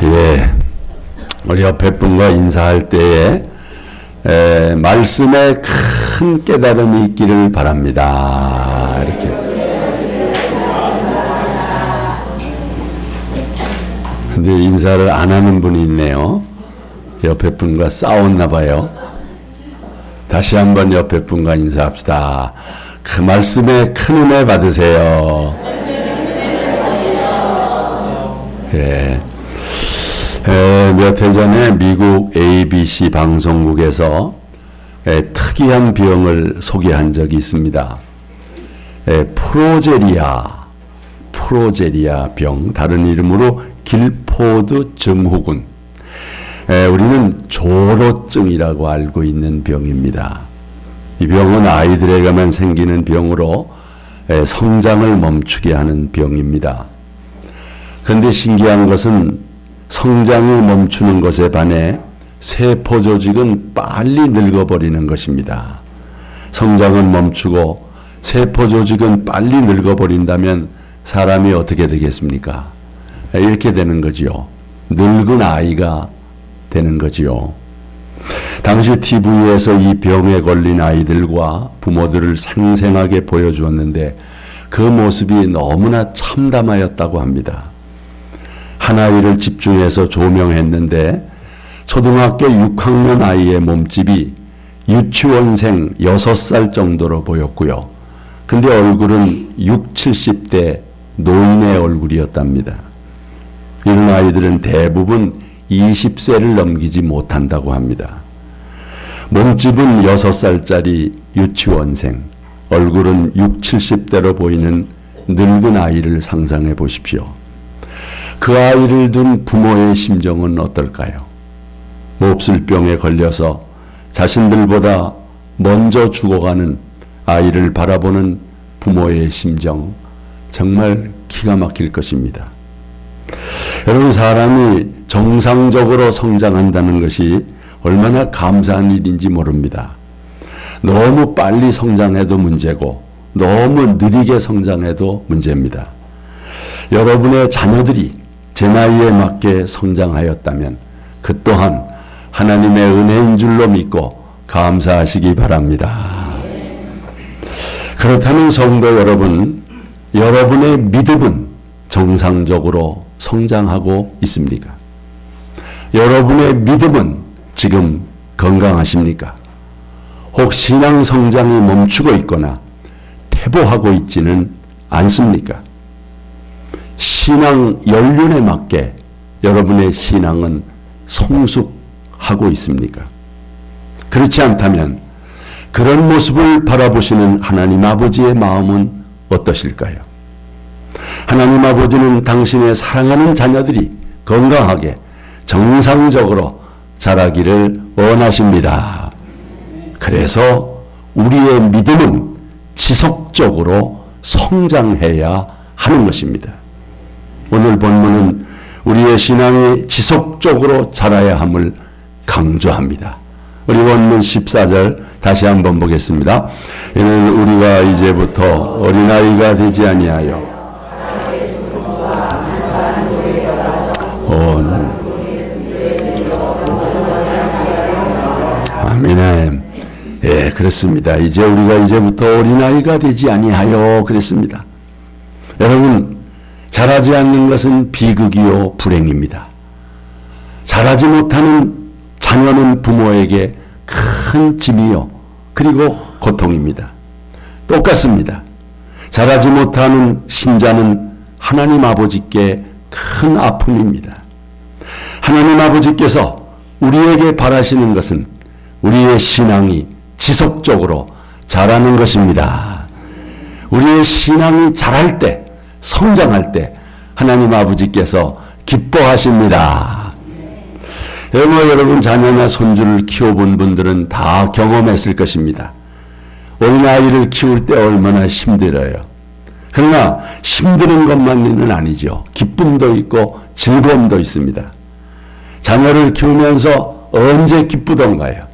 예, 우리 옆에 분과 인사할 때에 말씀에 큰 깨달음이 있기를 바랍니다. 이렇게. 근데 인사를 안 하는 분이 있네요. 옆에 분과 싸웠나 봐요. 다시 한번 옆에 분과 인사합시다. 그 말씀에 큰 은혜 받으세요. 예. 몇 해 전에 미국 ABC 방송국에서 특이한 병을 소개한 적이 있습니다. 프로제리아 병, 다른 이름으로 길포드 증후군. 우리는 조로증이라고 알고 있는 병입니다. 이 병은 아이들에게만 생기는 병으로 성장을 멈추게 하는 병입니다. 그런데 신기한 것은 성장이 멈추는 것에 반해 세포 조직은 빨리 늙어버리는 것입니다. 성장은 멈추고 세포 조직은 빨리 늙어버린다면 사람이 어떻게 되겠습니까? 이렇게 되는 거지요. 늙은 아이가 되는 거지요. 당시 TV에서 이 병에 걸린 아이들과 부모들을 생생하게 보여주었는데 그 모습이 너무나 참담하였다고 합니다. 한 아이를 집중해서 조명했는데 초등학교 6학년 아이의 몸집이 유치원생 6살 정도로 보였고요. 근데 얼굴은 60, 70대 노인의 얼굴이었답니다. 이런 아이들은 대부분 20세를 넘기지 못한다고 합니다. 몸집은 6살짜리 유치원생, 얼굴은 60, 70대로 보이는 늙은 아이를 상상해 보십시오. 그 아이를 둔 부모의 심정은 어떨까요? 몹쓸병에 걸려서 자신들보다 먼저 죽어가는 아이를 바라보는 부모의 심정, 정말 기가 막힐 것입니다. 여러분, 사람이 정상적으로 성장한다는 것이 얼마나 감사한 일인지 모릅니다. 너무 빨리 성장해도 문제고 너무 느리게 성장해도 문제입니다. 여러분의 자녀들이 제 나이에 맞게 성장하였다면 그 또한 하나님의 은혜인 줄로 믿고 감사하시기 바랍니다. 그렇다면 성도 여러분, 여러분의 믿음은 정상적으로 성장하고 있습니까? 여러분의 믿음은 지금 건강하십니까? 혹 신앙 성장이 멈추고 있거나 퇴보하고 있지는 않습니까? 신앙 연륜에 맞게 여러분의 신앙은 성숙하고 있습니까? 그렇지 않다면 그런 모습을 바라보시는 하나님 아버지의 마음은 어떠실까요? 하나님 아버지는 당신의 사랑하는 자녀들이 건강하게 정상적으로 자라기를 원하십니다. 그래서 우리의 믿음은 지속적으로 성장해야 하는 것입니다. 오늘 본문은 우리의 신앙이 지속적으로 자라야 함을 강조합니다. 우리 본문 14절 다시 한번 보겠습니다. 이는 우리가 이제부터 어린아이가 되지 아니하여 아멘. 예, 그렇습니다. 이제 우리가 이제부터 어린아이가 되지 아니하여 그랬습니다. 여러분, 자라지 않는 것은 비극이요 불행입니다. 자라지 못하는 자녀는 부모에게 큰 짐이요 그리고 고통입니다. 똑같습니다. 자라지 못하는 신자는 하나님 아버지께 큰 아픔입니다. 하나님 아버지께서 우리에게 바라시는 것은 우리의 신앙이 지속적으로 자라는 것입니다. 우리의 신앙이 자랄 때, 성장할 때 하나님 아버지께서 기뻐하십니다. 여러분 자녀나 손주를 키워본 분들은 다 경험했을 것입니다. 어린아이를 키울 때 얼마나 힘들어요. 그러나 힘드는 것만은 아니죠. 기쁨도 있고 즐거움도 있습니다. 자녀를 키우면서 언제 기쁘던가요?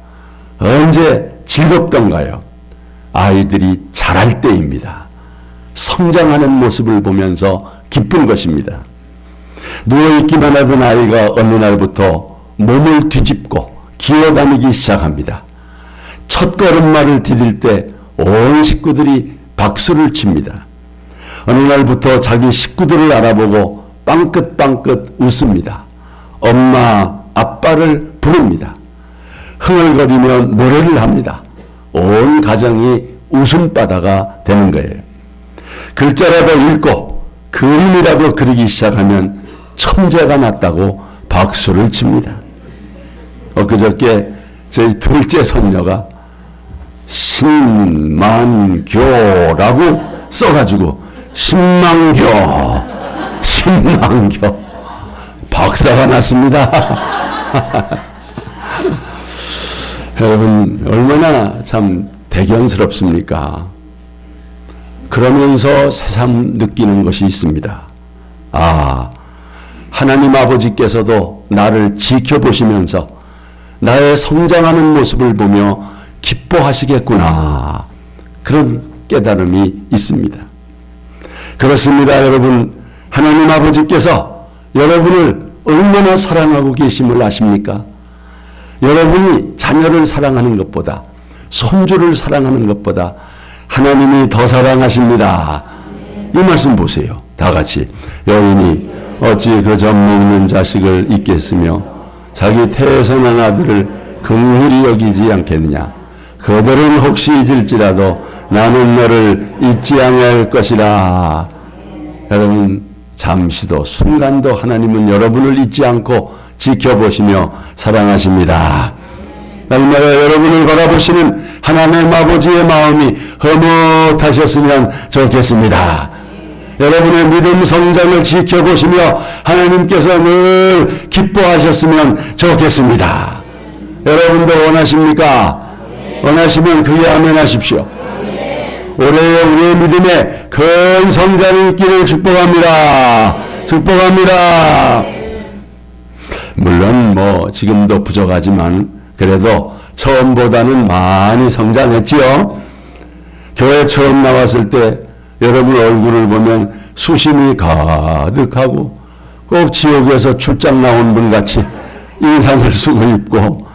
언제 즐겁던가요? 아이들이 자랄 때입니다. 성장하는 모습을 보면서 기쁜 것입니다. 누워있기만 하던 아이가 어느 날부터 몸을 뒤집고 기어다니기 시작합니다. 첫 걸음마를 디딜 때 온 식구들이 박수를 칩니다. 어느 날부터 자기 식구들을 알아보고 빵긋빵긋 웃습니다. 엄마, 아빠를 부릅니다. 흥얼거리며 노래를 합니다. 온 가정이 웃음바다가 되는 거예요. 글자라도 읽고 그림이라도 그리기 시작하면 천재가 났다고 박수를 칩니다. 엊그저께 저희 둘째 손녀가 신만교라고 써가지고 신만교 박사가 났습니다. 여러분 얼마나 참 대견스럽습니까? 그러면서 새삼 느끼는 것이 있습니다. 아, 하나님 아버지께서도 나를 지켜보시면서 나의 성장하는 모습을 보며 기뻐하시겠구나. 그런 깨달음이 있습니다. 그렇습니다, 여러분. 하나님 아버지께서 여러분을 얼마나 사랑하고 계심을 아십니까? 여러분이 자녀를 사랑하는 것보다, 손주를 사랑하는 것보다 하나님이 더 사랑하십니다. 이 말씀 보세요. 다 같이. 여인이 어찌 그 젖 먹는 자식을 잊겠으며 자기 태에서 난 아들을 긍휼히 여기지 않겠느냐. 그들은 혹시 잊을지라도 나는 너를 잊지 아니할 것이라. 여러분 잠시도 순간도 하나님은 여러분을 잊지 않고 지켜보시며 사랑하십니다. 날마다 여러분을 바라보시는 하나님 아버지의 마음이 흐뭇하셨으면 좋겠습니다. 여러분의 믿음 성장을 지켜보시며 하나님께서 늘 기뻐하셨으면 좋겠습니다. 여러분도 원하십니까? 원하시면 그에 아멘하십시오. 올해 우리의 믿음에 큰 성장이 있기를 축복합니다. 축복합니다. 물론 뭐 지금도 부족하지만 그래도 처음보다는 많이 성장했지요. 교회 처음 나왔을 때 여러분 얼굴을 보면 수심이 가득하고 꼭 지옥에서 출장 나온 분같이 인상을 쓰고 있고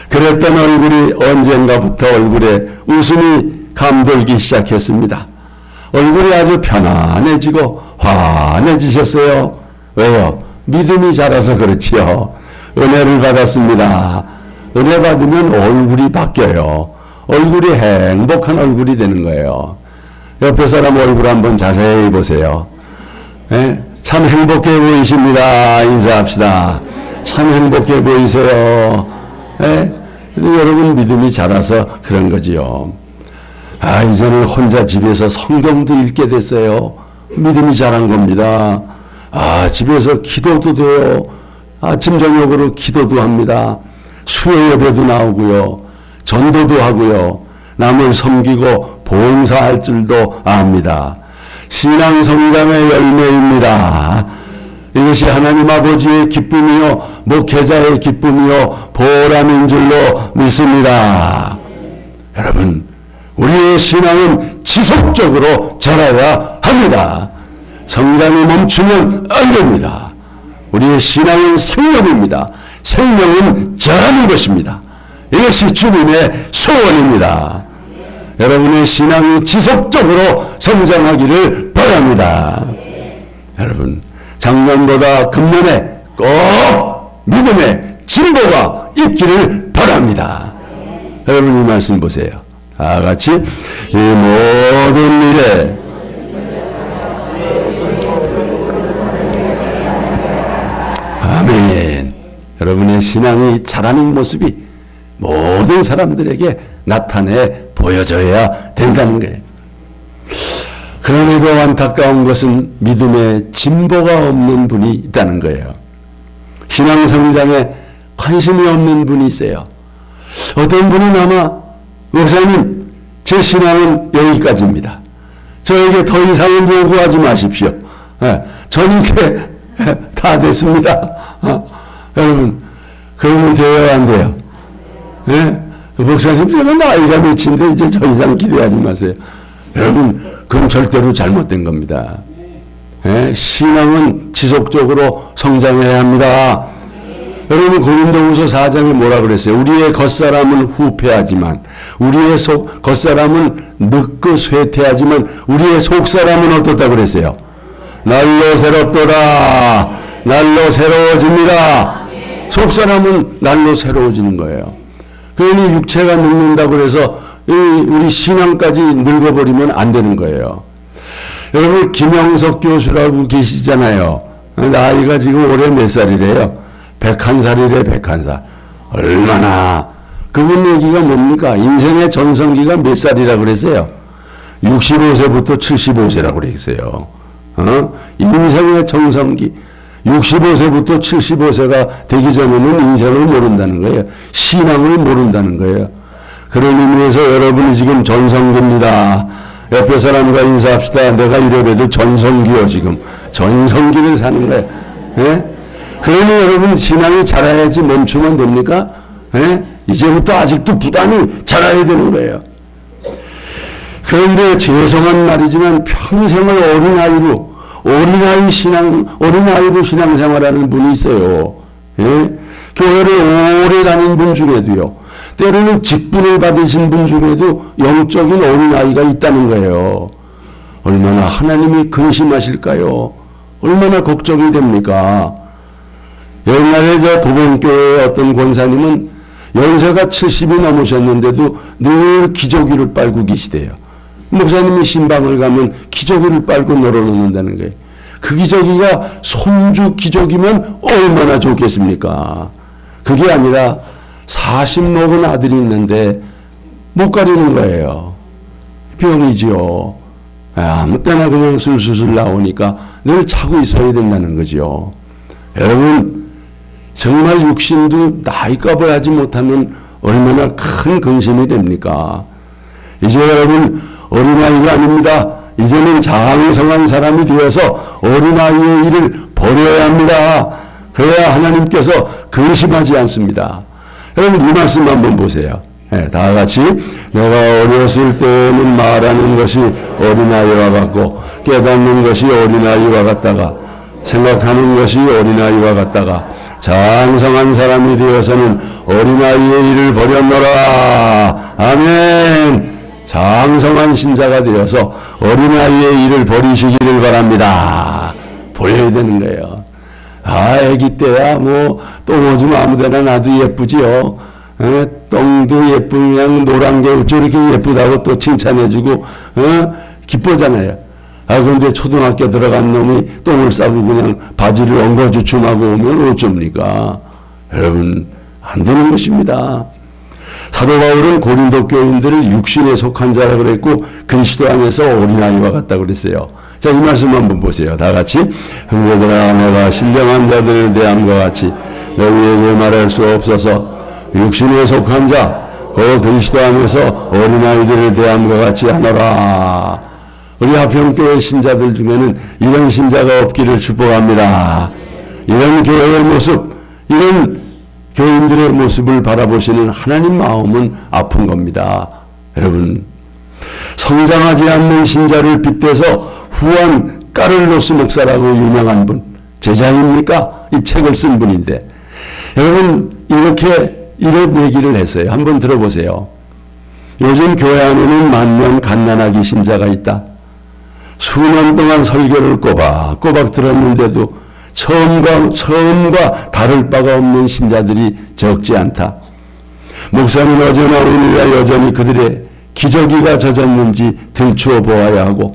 그랬던 얼굴이 언젠가부터 얼굴에 웃음이 감돌기 시작했습니다. 얼굴이 아주 편안해지고 환해지셨어요. 왜요? 믿음이 자라서 그렇지요. 은혜를 받았습니다. 은혜 받으면 얼굴이 바뀌어요. 얼굴이 행복한 얼굴이 되는 거예요. 옆에 사람 얼굴 한번 자세히 보세요. 네? 참 행복해 보이십니다. 인사합시다. 참 행복해 보이세요. 네? 여러분 믿음이 자라서 그런 거지요. 아, 이제는 혼자 집에서 성경도 읽게 됐어요. 믿음이 자란 겁니다. 아, 집에서 기도도 돼요. 아침 저녁으로 기도도 합니다. 수요 예배도 나오고요. 전도도 하고요. 남을 섬기고 봉사할 줄도 압니다. 신앙 성장의 열매입니다. 이것이 하나님 아버지의 기쁨이요 목회자의 기쁨이요 보람인 줄로 믿습니다. 여러분 우리의 신앙은 지속적으로 자라야 합니다. 성장이 멈추면 안 됩니다. 우리의 신앙은 생명입니다. 생명은 자라는 것입니다. 이것이 주님의 소원입니다. 여러분의 신앙이 지속적으로 성장하기를 바랍니다. 여러분 작년보다 금년에 꼭 믿음의 진보가 있기를 바랍니다. 여러분 이 말씀 보세요. 다 같이 이 모든 일에 아멘. 여러분의 신앙이 자라는 모습이 모든 사람들에게 나타내 보여져야 된다는 거예요. 그럼에도 안타까운 것은 믿음의 진보가 없는 분이 있다는 거예요. 신앙 성장에 관심이 없는 분이 있어요. 어떤 분은 아마 목사님 제 신앙은 여기까지입니다. 저에게 더 이상은 요구하지 마십시오. 전 이제 다 됐습니다. 여러분 그러면 돼요 안 돼요? 목사님 저는 나이가 몇인데 이제 더 이상 기대하지 마세요. 여러분 그건 절대로 잘못된 겁니다. 신앙은 지속적으로 성장해야 합니다. 여러분 고린도후서 4장에 뭐라 그랬어요? 우리의 겉사람은 후패하지만 우리의 겉사람은 늙고 쇠퇴하지만 우리의 속사람은 어떻다 그랬어요? 날로 새롭도다. 날로 새로워집니다. 속사람은 날로 새로워지는 거예요. 그러니 육체가 늙는다고 해서 우리 신앙까지 늙어버리면 안 되는 거예요. 여러분 김영석 교수라고 계시잖아요. 나이가 지금 올해 몇 살이래요? 101살이래. 101살. 얼마나. 그분 얘기가 뭡니까? 인생의 전성기가 몇 살이라 그랬어요? 65세부터 75세라고 그랬어요. 인생의 전성기 65세부터 75세가 되기 전에는 인생을 모른다는 거예요. 신앙을 모른다는 거예요. 그런 의미에서 여러분이 지금 전성기입니다. 옆에 사람과 인사합시다. 내가 이래봬도 전성기요. 지금 전성기를 사는 거예요. 예? 그러니 여러분 신앙이 자라야지 멈추면 됩니까? 예? 이제부터 아직도 부단히 자라야 되는 거예요. 그런데 죄송한 말이지만 평생을 어린아이로 신앙생활하는 분이 있어요. 예? 교회를 오래 다닌 분 중에도요. 때로는 직분을 받으신 분 중에도 영적인 어린아이가 있다는 거예요. 얼마나 하나님이 근심하실까요? 얼마나 걱정이 됩니까? 옛날에 저 도봉교회의 어떤 권사님은 연세가 70이 넘으셨는데도 늘 기저귀를 빨고 계시대요. 목사님이 신방을 가면 기저귀를 빨고 널어놓는다는 거예요. 그 기저귀가 손주 기저귀면 얼마나 좋겠습니까? 그게 아니라 40 먹은 아들이 있는데 못 가리는 거예요. 병이지요. 아무 때나 그냥 술술 나오니까 늘 차고 있어야 된다는 거죠. 여러분 정말 육신도 나이값을 하지 못하면 얼마나 큰 근심이 됩니까? 이제 여러분 어린아이가 아닙니다. 이제는 장성한 사람이 되어서 어린아이의 일을 버려야 합니다. 그래야 하나님께서 근심하지 않습니다. 여러분 이 말씀 한번 보세요. 네, 다 같이 내가 어렸을 때는 말하는 것이 어린아이와 같고 깨닫는 것이 어린아이와 같다가 생각하는 것이 어린아이와 같다가 장성한 사람이 되어서는 어린아이의 일을 버렸노라. 아멘. 장성한 신자가 되어서 어린아이의 일을 버리시기를 바랍니다. 버려야 되는 거예요. 애기 때야 똥 오줌 아무데나 놔도 예쁘지요. 똥도 예쁜 그냥 노란 게 저렇게 예쁘다고 또 칭찬해주고 기뻐잖아요. 그런데 초등학교 들어간 놈이 똥을 싸고 그냥 바지를 엉거주춤하고 오면 어쩝니까? 여러분 안 되는 것입니다. 사도 바울은 고린도 교인들을 육신에 속한 자라 그랬고 그리스도 안에서 어린아이와 같다고 그랬어요. 자, 이 말씀 한번 보세요. 다 같이. 형제들아 내가 신령한 자들을 대함과 같이 너희에게 말할 수 없어서 육신에 속한 자 그리스도 안에서 어린아이들을 대함과 같이 하노라. 우리 하평교회 신자들 중에는 이런 신자가 없기를 축복합니다. 이런 교회의 모습, 이런 교인들의 모습을 바라보시는 하나님 마음은 아픈 겁니다. 여러분 성장하지 않는 신자를 빗대서 후한 까를로스 목사라고 유명한 분 제자입니까? 이 책을 쓴 분인데 여러분 이런 얘기를 했어요. 한번 들어보세요. 요즘 교회 안에는 만명 갓난아기 신자가 있다. 수년 동안 설교를 꼬박꼬박 들었는데도 처음과 다를 바가 없는 신자들이 적지 않다. 목사는 어제나 오늘이라 여전히 그들의 기저귀가 젖었는지 들추어 보아야 하고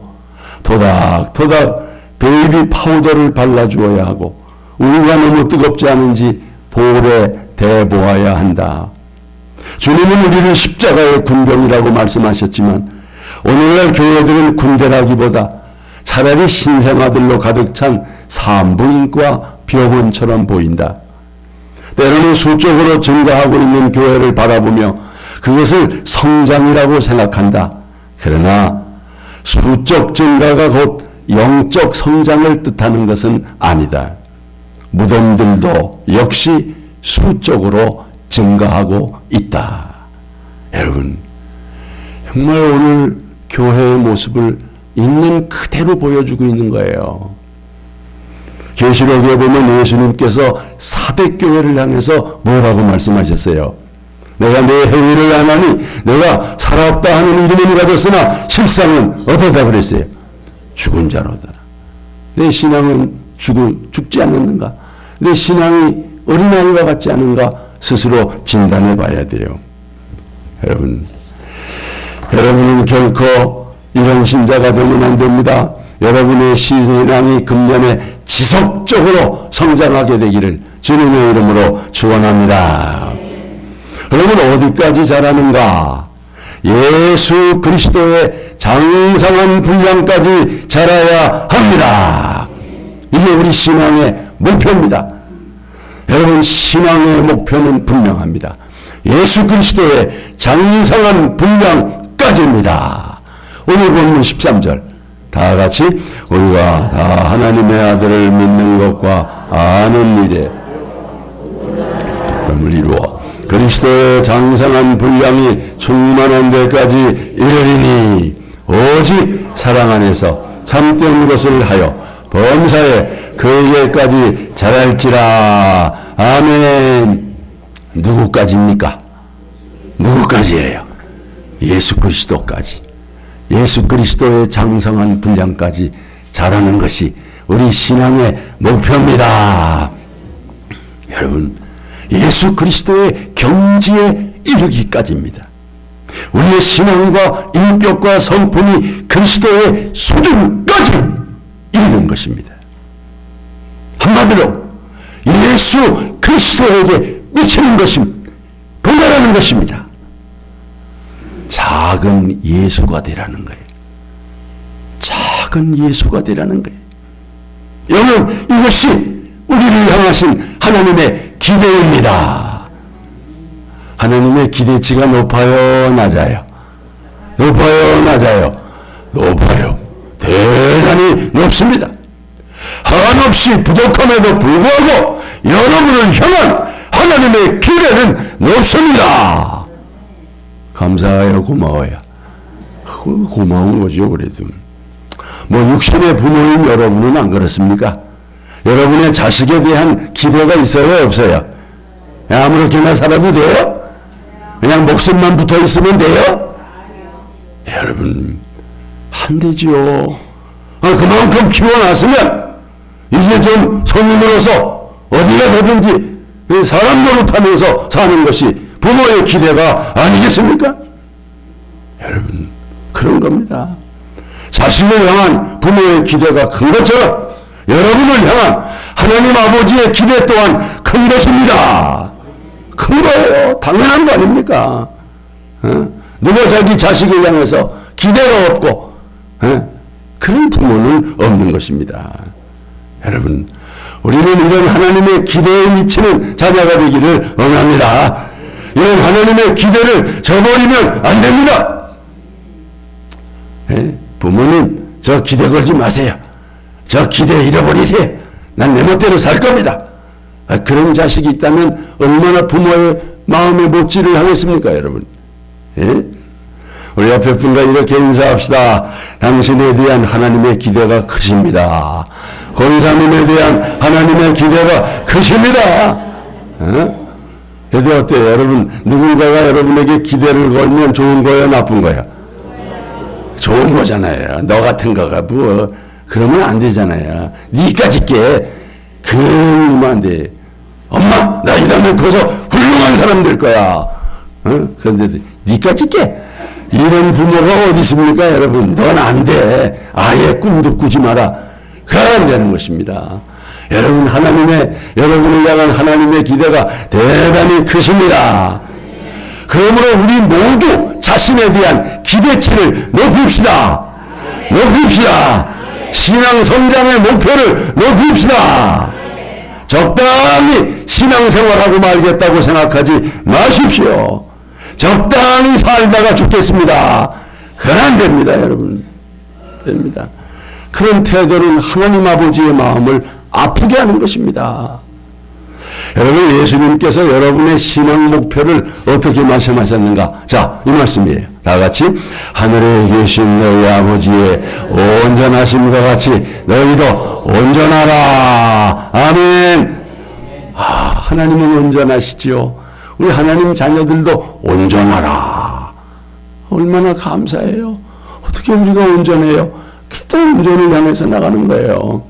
토닥토닥 베이비 파우더를 발라주어야 하고 우리가 너무 뜨겁지 않은지 볼에 대보아야 한다. 주님은 우리를 십자가의 군병이라고 말씀하셨지만 오늘날 교회들은 군대라기보다 차라리 신생아들로 가득 찬 산부인과 병원처럼 보인다. 때로는 수적으로 증가하고 있는 교회를 바라보며 그것을 성장이라고 생각한다. 그러나 수적 증가가 곧 영적 성장을 뜻하는 것은 아니다. 무덤들도 역시 수적으로 증가하고 있다. 여러분 정말 오늘 교회의 모습을 있는 그대로 보여주고 있는 거예요. 계시록에 보면 예수님께서 사대교회를 향해서 뭐라고 말씀하셨어요? 내가 내 행위를 안 하니 내가 살았다 하는 이름은 가졌으나 실상은 어떠다 그랬어요? 죽은 자로다. 내 신앙은 죽지 않는가? 내 신앙이 어린아이와 같지 않은가? 스스로 진단해 봐야 돼요. 여러분은 결코 이런 신자가 되면 안 됩니다. 여러분의 신앙이 금년에 지속적으로 성장하게 되기를 주님의 이름으로 축원합니다. 그러면 어디까지 자라는가? 예수 그리스도의 장성한 분량까지 자라야 합니다. 이게 우리 신앙의 목표입니다. 여러분, 신앙의 목표는 분명합니다. 예수 그리스도의 장성한 분량까지입니다. 오늘 본문 13절 다 같이 우리가 다 하나님의 아들을 믿는 것과 아는 일에 그럼을 이루어 그리스도의 장성한 분량이 충만한 데까지 이르리니 오직 사랑 안에서 참된 것을 하여 범사에 그에게까지 자랄지라. 아멘. 누구까지입니까? 누구까지예요? 예수 그리스도까지. 예수 그리스도의 장성한 분량까지 자라는 것이 우리 신앙의 목표입니다. 여러분, 예수 그리스도의 경지에 이르기까지입니다. 우리의 신앙과 인격과 성품이 그리스도의 수준까지 이르는 것입니다. 한마디로 예수 그리스도에게 미치는 것입니다. 도달하는 것입니다. 작은 예수가 되라는 거예요. 작은 예수가 되라는 거예요. 여러분, 이것이 우리를 향하신 하나님의 기대입니다. 하나님의 기대치가 높아요, 낮아요? 높아요, 낮아요? 높아요. 대단히 높습니다. 한없이 부족함에도 불구하고 여러분을 향한 하나님의 기대는 높습니다. 감사해요, 고마워요. 고마운 거죠, 그래도. 뭐 육신의 부모인 여러분은 안 그렇습니까? 여러분의 자식에 대한 기대가 있어요, 없어요? 아무렇게나 살아도 돼요? 그냥 목숨만 붙어 있으면 돼요? 여러분, 안 되지요. 그만큼 키워놨으면 이제 좀 손님으로서 어디가 되든지 사람 노릇하면서 사는 것이 부모의 기대가 아니겠습니까? 여러분, 그런 겁니다. 자신을 향한 부모의 기대가 큰 것처럼 여러분을 향한 하나님 아버지의 기대 또한 큰 것입니다. 큰 거예요. 당연한 거 아닙니까? 누가 자기 자식을 향해서 기대가 없고 그런 부모는 없는 것입니다. 여러분, 우리는 이런 하나님의 기대에 미치는 자녀가 되기를 원합니다. 이런 하나님의 기대를 저버리면 안 됩니다. 부모님, 저 기대 걸지 마세요. 저 기대 잃어버리세요. 난 내 멋대로 살 겁니다. 그런 자식이 있다면 얼마나 부모의 마음의 못지를 하겠습니까, 여러분? 우리 옆에 분과 이렇게 인사합시다. 당신에 대한 하나님의 기대가 크십니다. 권사님에 대한 하나님의 기대가 크십니다. 그래도 어때요? 여러분, 누군가가 여러분에게 기대를 걸면 좋은 거예요, 나쁜 거예요? 좋은 거잖아요. 너 같은 거가 뭐 그러면 안 되잖아요. 니까짓 게 그러면 안 돼. 엄마, 나 이 다음에 커서 훌륭한 사람 될 거야. 그런데 니까짓 게 이런 부모가 어디 있습니까, 여러분? 넌 안 돼. 아예 꿈도 꾸지 마라. 그래야 되는 것입니다. 여러분, 여러분을 향한 하나님의 기대가 대단히 크십니다. 그러므로 우리 모두 자신에 대한 기대치를 높입시다. 높입시다. 신앙 성장의 목표를 높입시다. 적당히 신앙생활하고 말겠다고 생각하지 마십시오. 적당히 살다가 죽겠습니다. 그건 안 됩니다, 여러분. 됩니다. 그런 태도는 하나님 아버지의 마음을 아프게 하는 것입니다. 여러분, 예수님께서 여러분의 신앙 목표를 어떻게 말씀하셨는가? 자, 이 말씀이에요. 다 같이 하늘에 계신 너희 아버지의 온전하심과 같이 너희도 온전하라. 아멘. 하나님은 온전하시지요. 우리 하나님 자녀들도 온전하라. 얼마나 감사해요. 어떻게 우리가 온전해요? 그때 온전을 향해서 나가는 거예요.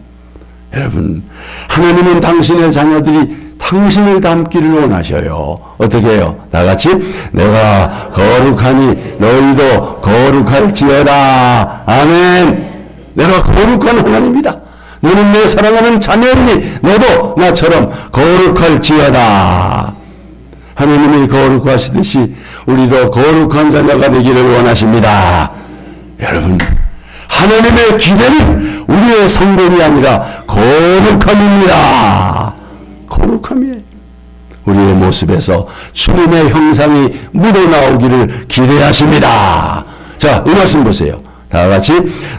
여러분, 하나님은 당신의 자녀들이 당신을 닮기를 원하셔요. 어떻게 해요? 다 같이 내가 거룩하니 너희도 거룩할지어다. 아멘. 내가 거룩한 하나님이다. 너는 내 사랑하는 자녀이니 너도 나처럼 거룩할지어다. 하나님이 거룩하시듯이 우리도 거룩한 자녀가 되기를 원하십니다. 여러분, 하나님의 기대는 우리의 성공이 아니라 거룩함입니다. 거룩함이에요. 우리의 모습에서 주님의 형상이 묻어나오기를 기대하십니다. 자, 이 말씀 보세요. 다 같이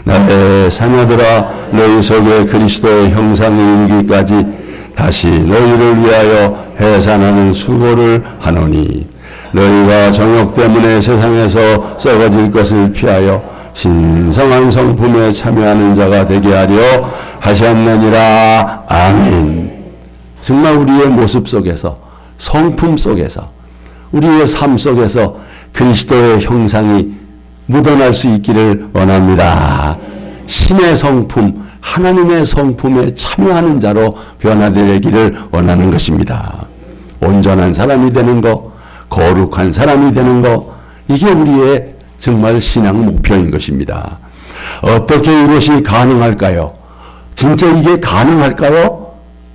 나의 자녀들아 너희 속에 그리스도의 형상이 이르기까지 다시 너희를 위하여 해산하는 수고를 하노니 너희가 정욕 때문에 세상에서 썩어질 것을 피하여 신성한 성품에 참여하는 자가 되게 하려 하셨느니라. 아멘. 정말 우리의 모습 속에서, 성품 속에서, 우리의 삶 속에서 그리스도의 형상이 묻어날 수 있기를 원합니다. 신의 성품, 하나님의 성품에 참여하는 자로 변화되기를 원하는 것입니다. 온전한 사람이 되는 것, 거룩한 사람이 되는 것, 이게 우리의 정말 신앙 목표인 것입니다. 어떻게 이것이 가능할까요? 진짜 이게 가능할까요?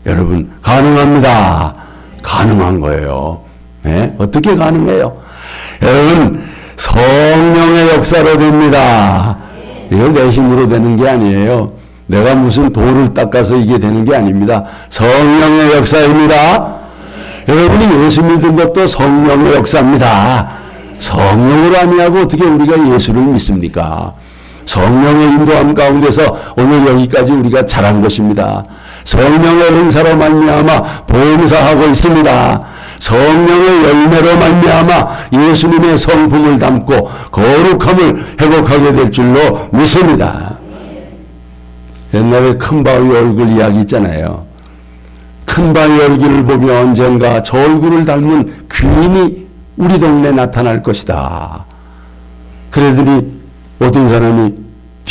여러분, 가능합니다. 가능한 거예요. 네? 어떻게 가능해요? 여러분, 성령의 역사로 됩니다. 이건 내 힘으로 되는 게 아니에요. 내가 무슨 돌을 닦아서 이게 되는 게 아닙니다. 성령의 역사입니다. 여러분이 예수 믿은 것도 성령의 역사입니다. 성령으로 아니하고 어떻게 우리가 예수를 믿습니까? 성령의 인도함 가운데서 오늘 여기까지 우리가 자란 것입니다. 성령의 은사로 말미암아 봉사하고 있습니다. 성령의 열매로 말미암아 예수님의 성품을 담고 거룩함을 회복하게 될 줄로 믿습니다. 옛날에 큰 바위 얼굴 이야기 있잖아요. 큰 바위 얼굴을 보며 언젠가 저 얼굴을 닮은 귀인이 우리 동네에 나타날 것이다. 그러더니 어떤 사람이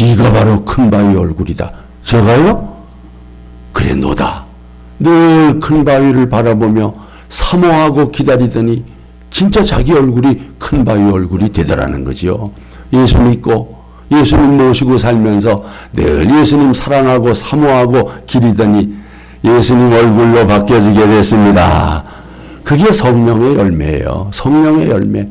네가 바로 큰 바위 얼굴이다. 제가요? 그래 너다. 늘 큰 바위를 바라보며 사모하고 기다리더니 진짜 자기 얼굴이 큰 바위 얼굴이 되더라는 거지요. 예수 믿고 예수님 모시고 살면서 늘 예수님 사랑하고 사모하고 기리더니 예수님 얼굴로 바뀌어지게 됐습니다. 그게 성령의 열매예요. 성령의 열매.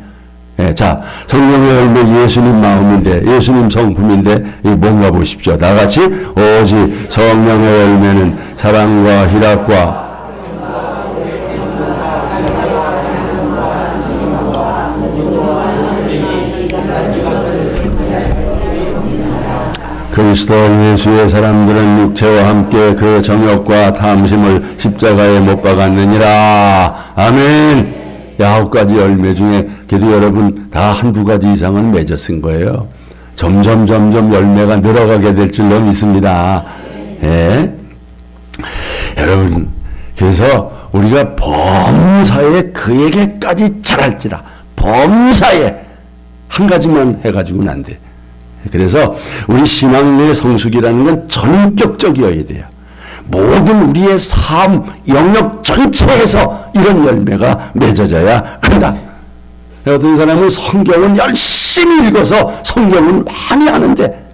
예, 자, 성령의 열매 예수님 마음인데 예수님 성품인데 뭔가 보십시오. 다 같이 오직 성령의 열매는 사랑과 희락과 그리스도 예수의 사람들은 육체와 함께 그 정욕과 탐심을 십자가에 못 박았느니라. 아멘. 9가지 열매 중에 그래도 여러분 다 한두 가지 이상은 맺었은 거예요. 점점 열매가 늘어가게 될 줄로 믿습니다. 예. 여러분, 그래서 우리가 범사에 그에게까지 잘할지라. 범사에 한 가지만 해가지고는 안 돼. 그래서 우리 신앙의 성숙이라는 건 전격적이어야 돼요. 모든 우리의 삶 영역 전체에서 이런 열매가 맺어져야 한다. 어떤 사람은 성경은 열심히 읽어서 성경은 많이 하는데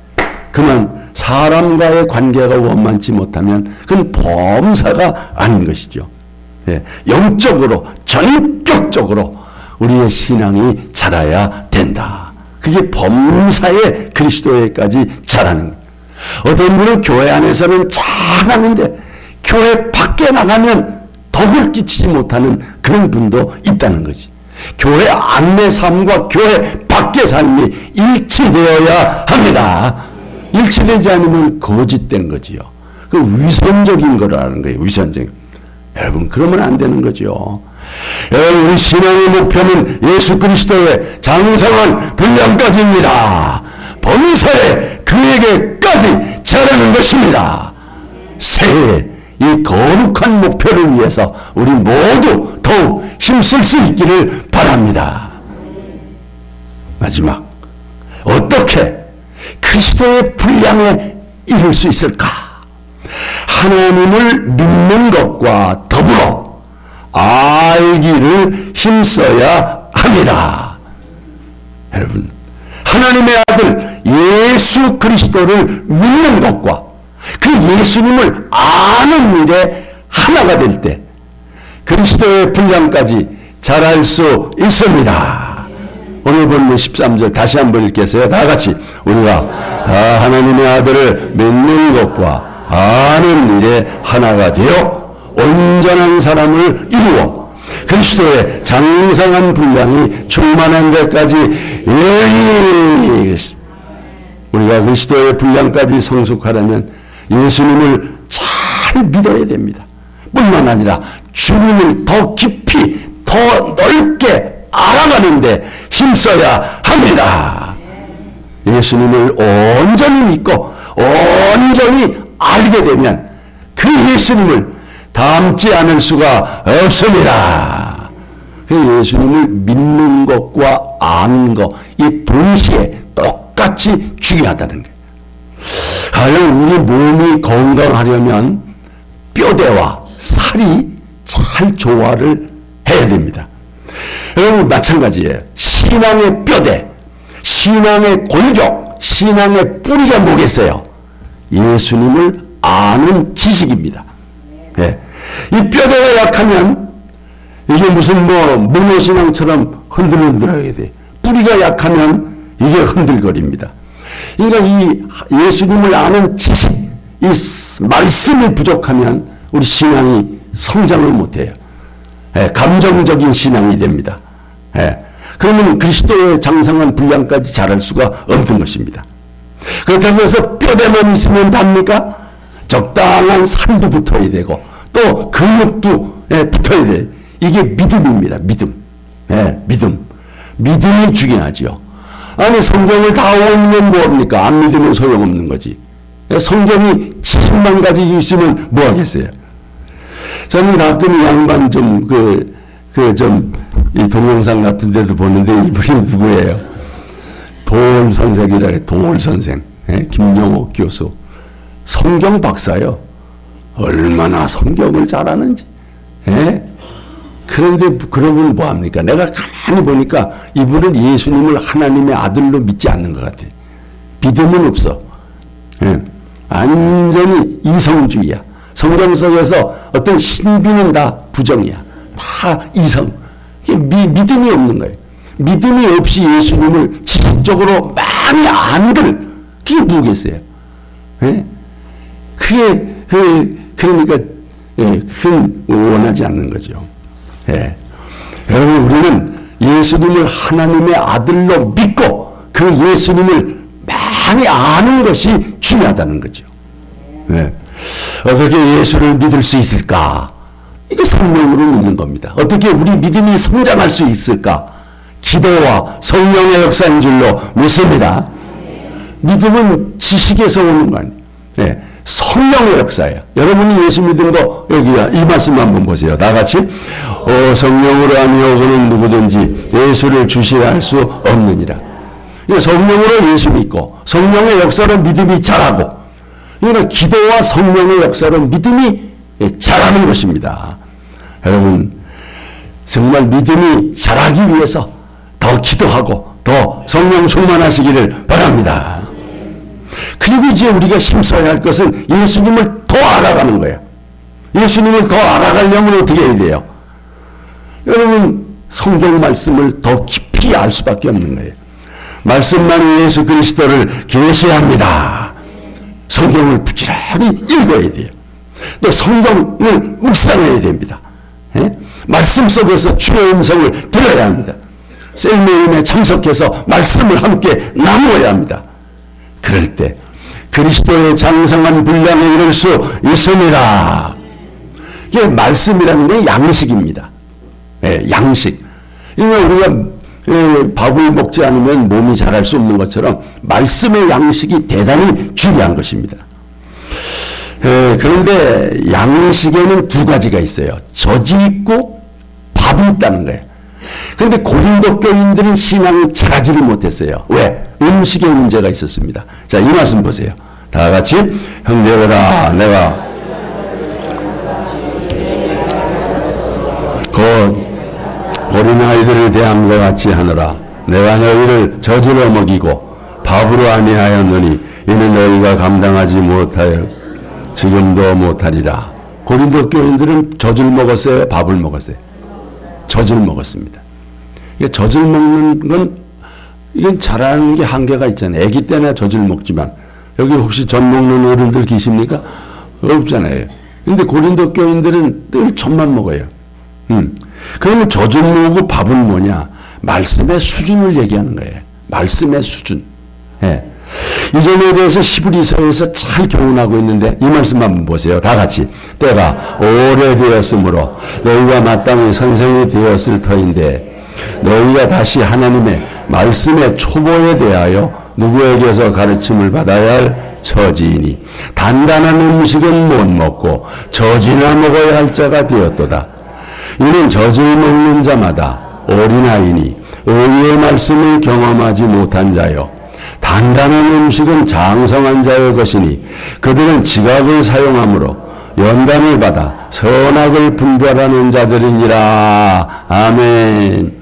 그만 사람과의 관계가 원만치 못하면 그건 범사가 아닌 것이죠. 예, 영적으로 전격적으로 우리의 신앙이 자라야 된다. 그게 범사에 그리스도에까지 자라는 거예요. 어떤 분은 교회 안에서는 잘하는데 교회 밖에 나가면 덕을 끼치지 못하는 그런 분도 있다는 거지. 교회 안의 삶과 교회 밖의 삶이 일치되어야 합니다. 일치되지 않으면 거짓된 거지요. 그 위선적인 거라는 거예요. 위선적인. 여러분, 그러면 안 되는 거죠. 여러분, 우리 신앙의 목표는 예수 그리스도의 장성한 분량까지입니다. 범사에 그에게까지 자라는 것입니다. 새해 이 거룩한 목표를 위해서 우리 모두 더욱 힘쓸 수 있기를 바랍니다. 마지막, 어떻게 그리스도의 분량에 이룰 수 있을까? 하나님을 믿는 것과 더불어 알기를 힘써야 합니다. 여러분, 하나님의 아들 예수 그리스도를 믿는 것과 그 예수님을 아는 일에 하나가 될 때 그리스도의 분량까지 자랄 수 있습니다. 오늘 본문 13절 다시 한번 읽겠어요. 다 같이 우리가 하나님의 아들을 믿는 것과 아는 일에 하나가 되어 온전한 사람을 이루어 그리스도의 장성한 분량이 충만한 데까지 우리가 그리스도의 분량까지 성숙하려면 예수님을 잘 믿어야 됩니다. 뿐만 아니라 주님을 더 깊이 더 넓게 알아가는데 힘써야 합니다. 예수님을 온전히 믿고 온전히 알게 되면 그 예수님을 닮지 않을 수가 없습니다. 그 예수님을 믿는 것과 아는 것, 이 동시에 똑같이 중요하다는 거예요. 가령 우리 몸이 건강하려면 뼈대와 살이 잘 조화를 해야 됩니다. 여러분, 마찬가지예요. 신앙의 뼈대, 신앙의 골격, 신앙의 뿌리가 뭐겠어요? 예수님을 아는 지식입니다. 예. 이 뼈대가 약하면 이게 무슨 문어신앙처럼 흔들흔들하게 돼. 뿌리가 약하면 이게 흔들거립니다. 그러니까 이 예수님을 아는 지식, 이 말씀이 부족하면 우리 신앙이 성장을 못해요. 예, 감정적인 신앙이 됩니다. 예, 그러면 그리스도의 장성한 분량까지 자랄 수가 없는 것입니다. 그렇다고 해서 뼈대만 있으면 답니까? 적당한 살도 붙어야 되고 또 근육도 붙어야 돼요. 이게 믿음입니다. 믿음. 예, 믿음. 믿음이 중요하죠. 아니, 성경을 다 읽으면 뭐합니까? 안 믿으면 소용없는 거지. 성경이 70만 가지 있으면 뭐 하겠어요? 저는 가끔 이 양반 이 동영상 같은 데도 보는데 이분이 누구예요? 도올 선생이라 해요. 도올 선생. 예? 김영옥 교수. 성경 박사요. 얼마나 성경을 잘하는지. 예? 그런데 그러면 뭐합니까? 내가 가만히 보니까 이분은 예수님을 하나님의 아들로 믿지 않는 것 같아요. 믿음은 없어. 예. 완전히 이성주의야. 성경 속에서 어떤 신비는 다 부정이야. 다 이성. 믿음이 없는 거예요. 믿음이 없이 예수님을 지식적으로 많이 안들, 그게 뭐겠어요? 예? 그러니까, 그건 원하지 않는 거죠. 예. 여러분, 우리는 예수님을 하나님의 아들로 믿고 그 예수님을 많이 아는 것이 중요하다는 거죠. 예. 어떻게 예수를 믿을 수 있을까? 이거 성령으로 믿는 겁니다. 어떻게 우리 믿음이 성장할 수 있을까? 기도와 성령의 역사인 줄로 믿습니다. 믿음은 지식에서 오는 거 아니에요. 예. 성령의 역사예요. 여러분이 예수 믿은 거 여기야. 이 말씀 한번 보세요. 다 같이. 성령으로 아니오고는 누구든지 예수를 주시라 할 수 없느니라. 성령으로 예수 믿고 성령의 역사로 믿음이 자라고, 이거는 기도와 성령의 역사로 믿음이 자라는 것입니다. 여러분, 정말 믿음이 자라기 위해서 더 기도하고 더 성령 충만하시기를 바랍니다. 그리고 이제 우리가 힘써야 할 것은 예수님을 더 알아가는 거예요. 예수님을 더 알아가려면 어떻게 해야 돼요? 여러분, 성경 말씀을 더 깊이 알 수밖에 없는 거예요. 말씀만이 예수 그리스도를 계시합니다. 성경을 부지런히 읽어야 돼요. 또 성경을 묵상해야 됩니다. 예? 말씀 속에서 주의 음성을 들어야 합니다. 셀메인에 참석해서 말씀을 함께 나누어야 합니다. 그럴 때 그리스도의 장성한 분량에 이를 수 있습니다. 이게 말씀이라는 게 양식입니다. 양식. 그러니까 우리가 밥을 먹지 않으면 몸이 자랄 수 없는 것처럼 말씀의 양식이 대단히 중요한 것입니다. 그런데 양식에는 두 가지가 있어요. 젖이 있고 밥이 있다는 거예요. 그런데 고린도 교인들은 신앙을 잘하지를 못했어요. 왜? 음식에 문제가 있었습니다. 자, 이 말씀 보세요. 다 같이 형제들아 내가 어린아이들을 대함과 같이 하느라 내가 너희를 젖으로 먹이고 밥으로 아니하였느니 이는 너희가 감당하지 못하여 지금도 못하리라. 고린도 교인들은 젖을 먹었어요? 밥을 먹었어요? 젖을 먹었습니다. 젖을 먹는 건 이건 잘하는 게 한계가 있잖아요. 아기 때나 젖을 먹지만 여기 혹시 젖 먹는 어른들 계십니까? 없잖아요. 근데 고린도 교인들은 늘 젖만 먹어요. 그러면 젖을 먹고 밥은 뭐냐? 말씀의 수준을 얘기하는 거예요. 말씀의 수준. 예. 이 점에 대해서 히브리서에서 잘 교훈하고 있는데 이 말씀 한번 보세요. 다 같이. 때가 오래되었으므로 너희가 마땅히 선생이 되었을 터인데 너희가 다시 하나님의 말씀의 초보에 대하여 누구에게서 가르침을 받아야 할 처지이니 단단한 음식은 못 먹고 젖이나 먹어야 할 자가 되었도다. 이는 젖을 먹는 자마다 어린아이니 의의 말씀을 경험하지 못한 자요 단단한 음식은 장성한 자의 것이니 그들은 지각을 사용하므로 연단을 받아 선악을 분별하는 자들이니라. 아멘.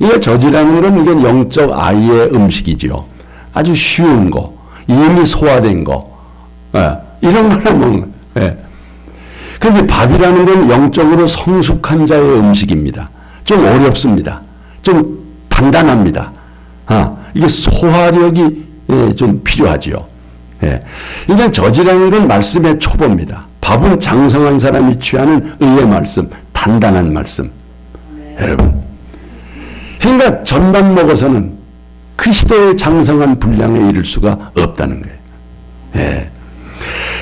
이게 젖이라는 건 이건 영적 아이의 음식이죠. 아주 쉬운 거, 이미 소화된 거, 이런 거나 먹는. 그런데 밥이라는 건 영적으로 성숙한 자의 음식입니다. 좀 어렵습니다. 좀 단단합니다. 이게 소화력이 좀 필요하지요. 그러니까 젖이라는 건 말씀의 초보입니다. 밥은 장성한 사람이 취하는 의의 말씀, 단단한 말씀. 여러분, 그러니까 젖만 먹어서는 그리스도의 장성한 분량에 이를 수가 없다는 거예요.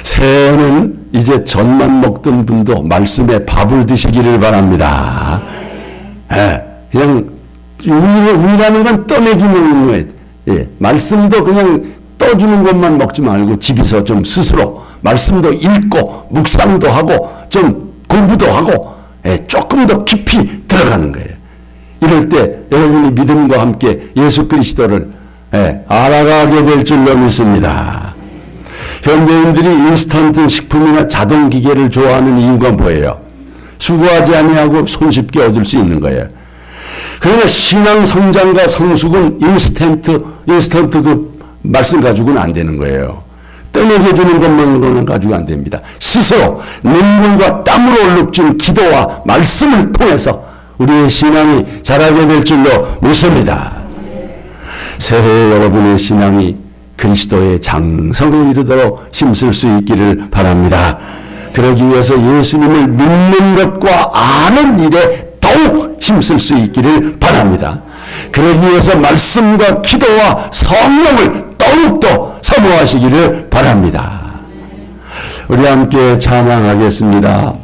새해에는 이제 젖만 먹던 분도 말씀의 밥을 드시기를 바랍니다. 그냥 우리라는 건 떠내기 먹는 거예요. 말씀도 그냥 떠주는 것만 먹지 말고 집에서 좀 스스로 말씀도 읽고 묵상도 하고 좀 공부도 하고 조금 더 깊이 들어가는 거예요. 이럴 때 여러분이 믿음과 함께 예수 그리스도를 알아가게 될 줄로 믿습니다. 현대인들이 인스턴트 식품이나 자동기계를 좋아하는 이유가 뭐예요? 수고하지 아니하고 손쉽게 얻을 수 있는 거예요. 그러나 신앙 성장과 성숙은 인스턴트 그 말씀 가지고는 안 되는 거예요. 떠먹여 주는 것만으로는 가지고 안 됩니다. 스스로 눈물과 땀으로 얼룩진 기도와 말씀을 통해서 우리의 신앙이 자라게 될 줄로 믿습니다. 새해 여러분의 신앙이 그리스도의 장성을 이루도록 힘쓸 수 있기를 바랍니다. 그러기 위해서 예수님을 믿는 것과 아는 일에 더욱 힘쓸 수 있기를 바랍니다. 그러기 위해서 말씀과 기도와 성령을 더욱더 사모하시기를 바랍니다. 우리 함께 찬양하겠습니다.